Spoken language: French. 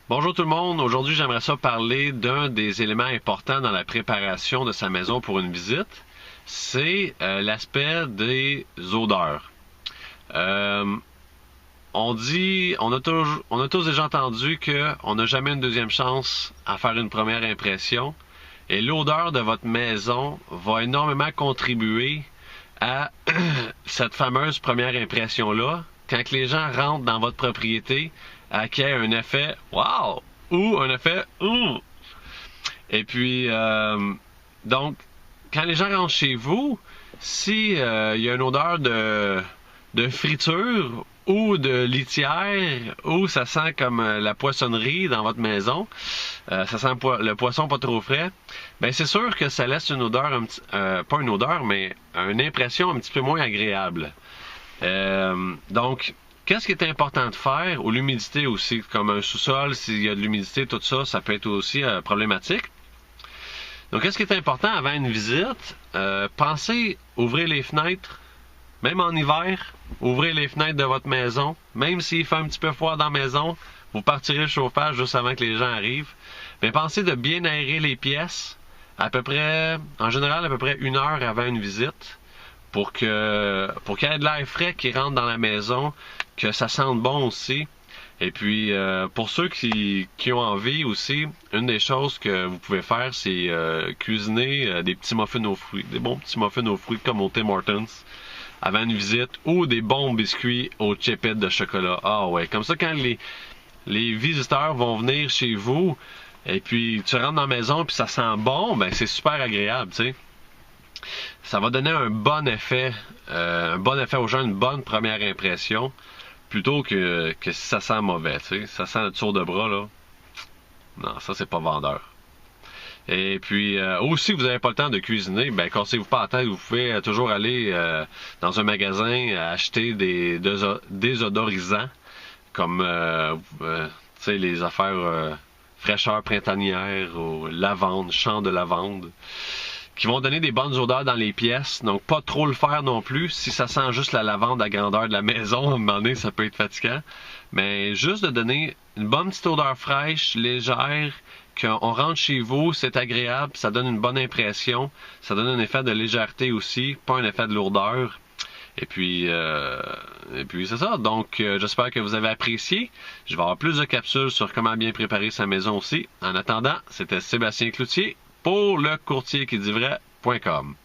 Bonjour tout le monde, aujourd'hui j'aimerais ça parler d'un des éléments importants dans la préparation de sa maison pour une visite. C'est l'aspect des odeurs. Euh, on a tous déjà entendu qu'on n'a jamais une deuxième chance à faire une première impression. Et l'odeur de votre maison va énormément contribuer à cette fameuse première impression-là. Quand les gens rentrent dans votre propriété, à qu'il y ait un effet wow ou un effet ouh. Et puis donc quand les gens rentrent chez vous, si il y a une odeur de friture ou de litière ou ça sent comme la poissonnerie dans votre maison, ça sent le poisson pas trop frais, ben c'est sûr que ça laisse une odeur pas une odeur mais une impression un petit peu moins agréable. Donc qu'est-ce qui est important de faire? Ou l'humidité aussi, comme un sous-sol, s'il y a de l'humidité, tout ça, ça peut être aussi problématique. Donc, qu'est-ce qui est important avant une visite? Pensez ouvrir les fenêtres, même en hiver, ouvrez les fenêtres de votre maison. Même s'il fait un petit peu froid dans la maison, vous partirez le chauffage juste avant que les gens arrivent. Mais pensez de bien aérer les pièces, en général, à peu près 1 heure avant une visite. Pour qu'il y ait de l'air frais qui rentre dans la maison, que ça sente bon aussi. Et puis, pour ceux qui ont envie aussi, une des choses que vous pouvez faire, c'est cuisiner des petits muffins aux fruits, des bons petits muffins aux fruits comme au Tim Hortons avant une visite, ou des bons biscuits aux chipettes de chocolat. Ah ouais, comme ça quand les visiteurs vont venir chez vous, et puis tu rentres dans la maison puis ça sent bon, ben c'est super agréable, tu sais. Ça va donner un bon effet aux gens, une bonne première impression, plutôt que si ça sent mauvais, tu sais. Ça sent le tour de bras, là. Non, ça, c'est pas vendeur. Et puis, aussi, vous n'avez pas le temps de cuisiner, ben, cassez-vous pas la tête, vous pouvez toujours aller dans un magasin acheter des désodorisants, comme, tu sais, les affaires fraîcheur printanière, ou lavande, champ de lavande, qui vont donner des bonnes odeurs dans les pièces. Donc, pas trop le faire non plus. Si ça sent juste la lavande à grandeur de la maison, à un moment donné, ça peut être fatigant. Mais juste de donner une bonne petite odeur fraîche, légère, qu'on rentre chez vous, c'est agréable, ça donne une bonne impression. Ça donne un effet de légèreté aussi, pas un effet de lourdeur. Et puis c'est ça. Donc, j'espère que vous avez apprécié. Je vais avoir plus de capsules sur comment bien préparer sa maison aussi. En attendant, c'était Sébastien Cloutier pour le courtierquiditvraies.com.